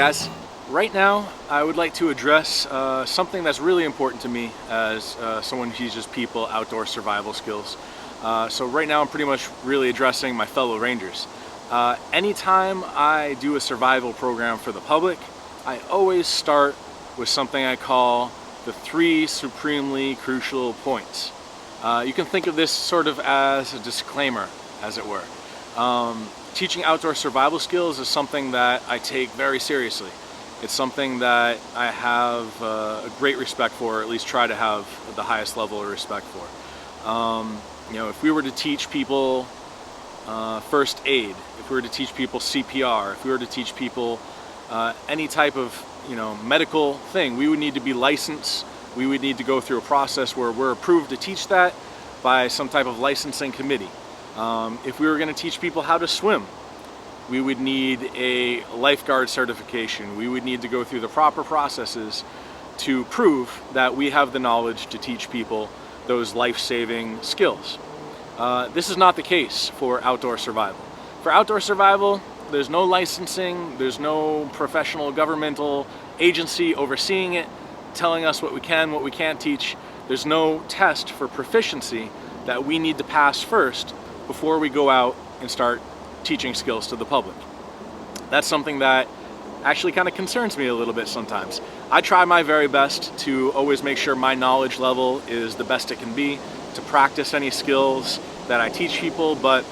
guys. Right now, I would like to address something that's really important to me as someone who teaches people outdoor survival skills. So right now I'm pretty much really addressing my fellow Rangers. Anytime I do a survival program for the public, I always start with something I call the 3 supremely crucial points. You can think of this sort of as a disclaimer, as it were. Teaching outdoor survival skills is something that I take very seriously. It's something that I have a great respect for, or at least try to have the highest level of respect for. If we were to teach people first aid, if we were to teach people CPR, if we were to teach people any type of medical thing, we would need to be licensed. We would need to go through a process where we're approved to teach that by some type of licensing committee. If we were going to teach people how to swim, we would need a lifeguard certification. We would need to go through the proper processes to prove that we have the knowledge to teach people those life-saving skills. This is not the case for outdoor survival. For outdoor survival, there's no licensing, there's no professional governmental agency overseeing it, telling us what we can, what we can't teach. There's no test for proficiency that we need to pass first before we go out and start teaching skills to the public. That's something that actually kind of concerns me a little bit sometimes. I try my very best to always make sure my knowledge level is the best it can be, to practice any skills that I teach people, but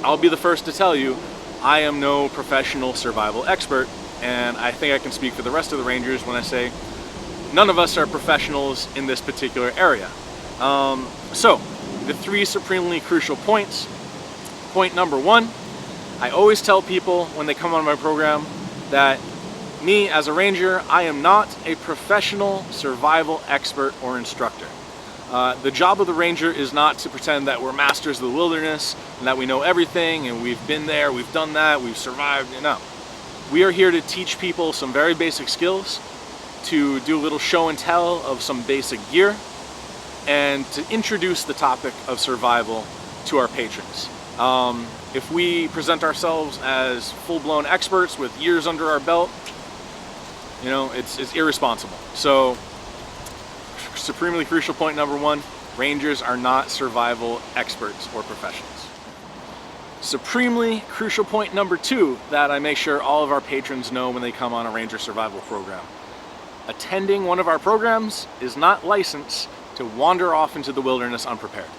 I'll be the first to tell you, I am no professional survival expert, and I think I can speak for the rest of the Rangers when I say none of us are professionals in this particular area. So, the 3 supremely crucial points. Point number 1, I always tell people when they come on my program that me as a Ranger, I am not a professional survival expert or instructor. The job of the Ranger is not to pretend that we're masters of the wilderness and that we know everything and we've been there, we've done that, we've survived. No. We are here to teach people some very basic skills, to do a little show and tell of some basic gear, and to introduce the topic of survival to our patrons. If we present ourselves as full-blown experts with years under our belt, it's irresponsible. So, supremely crucial point number 1, Rangers are not survival experts or professionals. Supremely crucial point number 2 that I make sure all of our patrons know when they come on a Ranger survival program. Attending one of our programs is not licensed to wander off into the wilderness unprepared.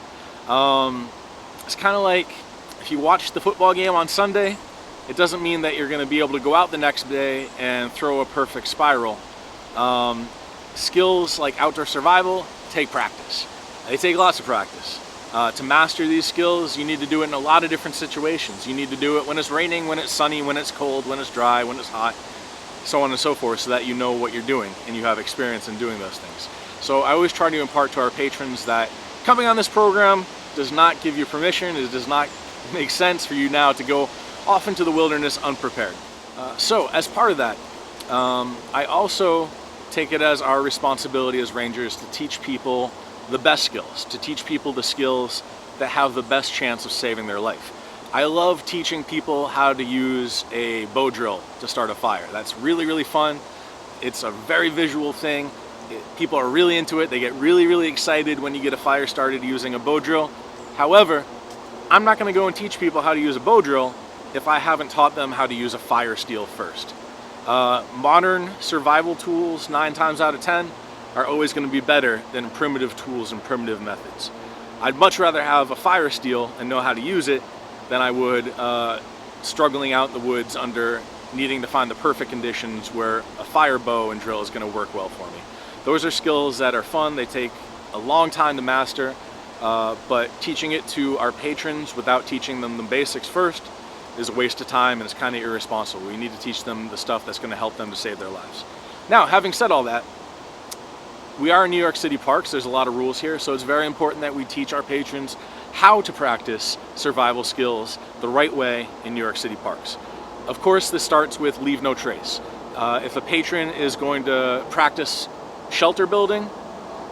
It's kind of like if you watch the football game on Sunday, it doesn't mean that you're going to be able to go out the next day and throw a perfect spiral. Skills like outdoor survival take practice. They take lots of practice. To master these skills, you need to do it in a lot of different situations. You need to do it when it's raining, when it's sunny, when it's cold, when it's dry, when it's hot, so on and so forth, so that you know what you're doing and you have experience in doing those things. So I always try to impart to our patrons that coming on this program does not give you permission, it does not make sense for you now to go off into the wilderness unprepared. So as part of that, I also take it as our responsibility as Rangers to teach people the best skills, to teach people the skills that have the best chance of saving their life. I love teaching people how to use a bow drill to start a fire. That's really, really fun. It's a very visual thing. People are really into it. They get really, really excited when you get a fire started using a bow drill. However, I'm not going to go and teach people how to use a bow drill if I haven't taught them how to use a fire steel first. Modern survival tools, 9 times out of 10, are always going to be better than primitive tools and primitive methods. I'd much rather have a fire steel and know how to use it than I would struggling out in the woods under needing to find the perfect conditions where a fire bow and drill is going to work well for me. Those are skills that are fun, they take a long time to master, but teaching it to our patrons without teaching them the basics first is a waste of time and it's kind of irresponsible. We need to teach them the stuff that's going to help them to save their lives. Now, having said all that, we are in New York City parks, there's a lot of rules here, so it's very important that we teach our patrons how to practice survival skills the right way in New York City parks. Of course, this starts with leave no trace. If a patron is going to practice shelter building,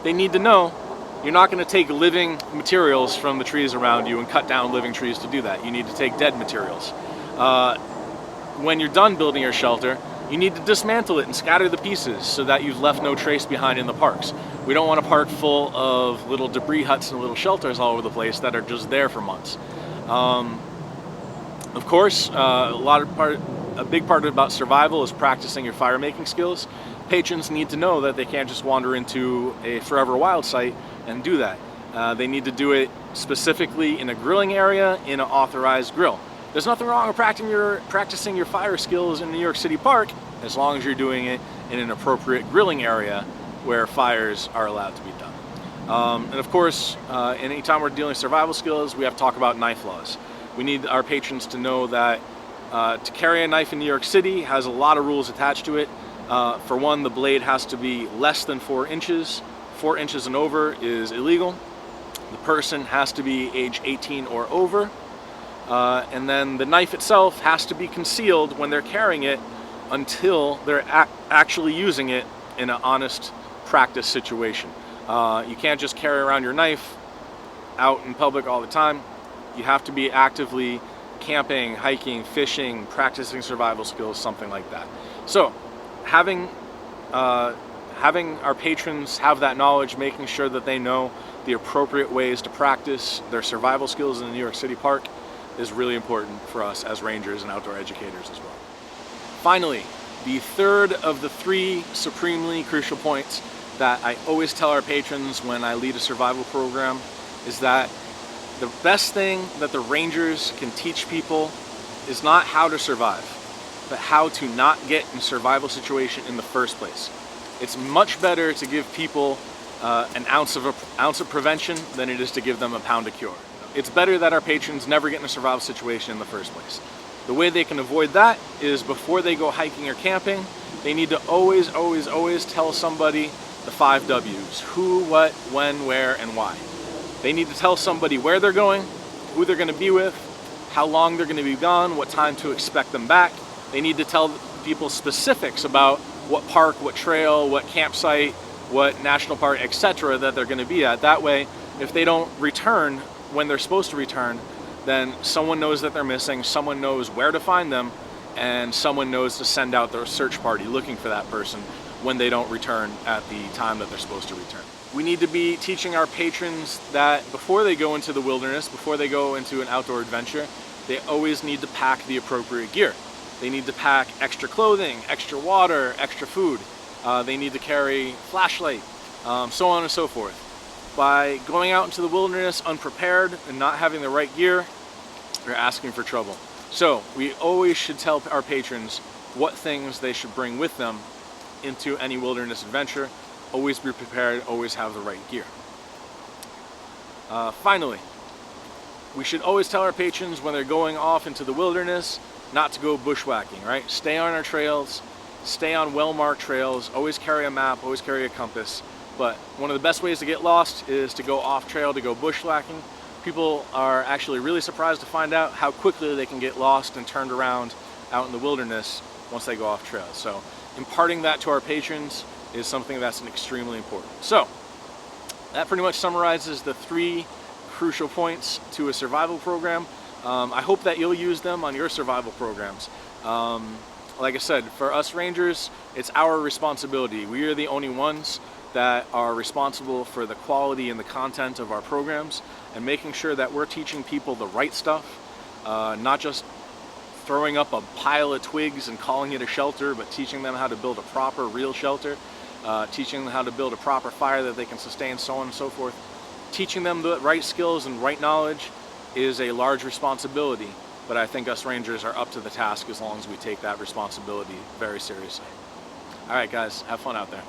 they need to know you're not going to take living materials from the trees around you and cut down living trees to do that. You need to take dead materials. When you're done building your shelter, you you need to dismantle it and scatter the pieces so that you've left no trace behind in the parks. We don't want a park full of little debris huts and little shelters all over the place that are just there for months. Of course, a big part about survival is practicing your fire making skills. Patrons need to know that they can't just wander into a Forever Wild site and do that. They need to do it specifically in a grilling area in an authorized grill. There's nothing wrong with practicing your fire skills in New York City Park as long as you're doing it in an appropriate grilling area where fires are allowed to be done. And of course, anytime we're dealing with survival skills, we have to talk about knife laws. We need our patrons to know that to carry a knife in New York City has a lot of rules attached to it. For one, the blade has to be less than 4 inches. 4 inches and over is illegal. The person has to be age 18 or over. And then the knife itself has to be concealed when they're carrying it until they're actually using it in an honest practice situation. You can't just carry around your knife out in public all the time. You have to be actively camping, hiking, fishing, practicing survival skills, something like that. So having our patrons have that knowledge, making sure that they know the appropriate ways to practice their survival skills in the New York City Park is really important for us as rangers and outdoor educators as well. Finally, the third of the 3 supremely crucial points that I always tell our patrons when I lead a survival program is that the best thing that the rangers can teach people is not how to survive, but how to not get in a survival situation in the first place. It's much better to give people an ounce of prevention than it is to give them a pound of cure. It's better that our patrons never get in a survival situation in the first place. The way they can avoid that is before they go hiking or camping, they need to always tell somebody the 5 W's. Who, what, when, where, and why. They need to tell somebody where they're going, who they're going to be with, how long they're going to be gone, what time to expect them back. They need to tell people specifics about what park, what trail, what campsite, what national park, etc. that they're going to be at. That way, if they don't return when they're supposed to return, then someone knows that they're missing, someone knows where to find them, and someone knows to send out their search party looking for that person when they don't return at the time that they're supposed to return. We need to be teaching our patrons that before they go into the wilderness, before they go into an outdoor adventure, they always need to pack the appropriate gear. They need to pack extra clothing, extra water, extra food. They need to carry flashlight, so on and so forth. By going out into the wilderness unprepared and not having the right gear, you're asking for trouble. So we always should tell our patrons what things they should bring with them into any wilderness adventure. Always be prepared, always have the right gear. Finally, we should always tell our patrons when they're going off into the wilderness not to go bushwhacking, right? Stay on our trails, stay on well-marked trails, always carry a map, always carry a compass. But one of the best ways to get lost is to go off trail, to go bushwhacking. People are actually really surprised to find out how quickly they can get lost and turned around out in the wilderness once they go off trail. So imparting that to our patrons is something that's extremely important. So that pretty much summarizes the 3 crucial points to a survival program. I hope that you'll use them on your survival programs. Like I said, for us rangers, it's our responsibility. We are the only ones that are responsible for the quality and the content of our programs and making sure that we're teaching people the right stuff, not just throwing up a pile of twigs and calling it a shelter, but teaching them how to build a proper, real shelter, teaching them how to build a proper fire that they can sustain, so on and so forth. Teaching them the right skills and right knowledge is a large responsibility, but I think us rangers are up to the task as long as we take that responsibility very seriously. All right, guys, have fun out there.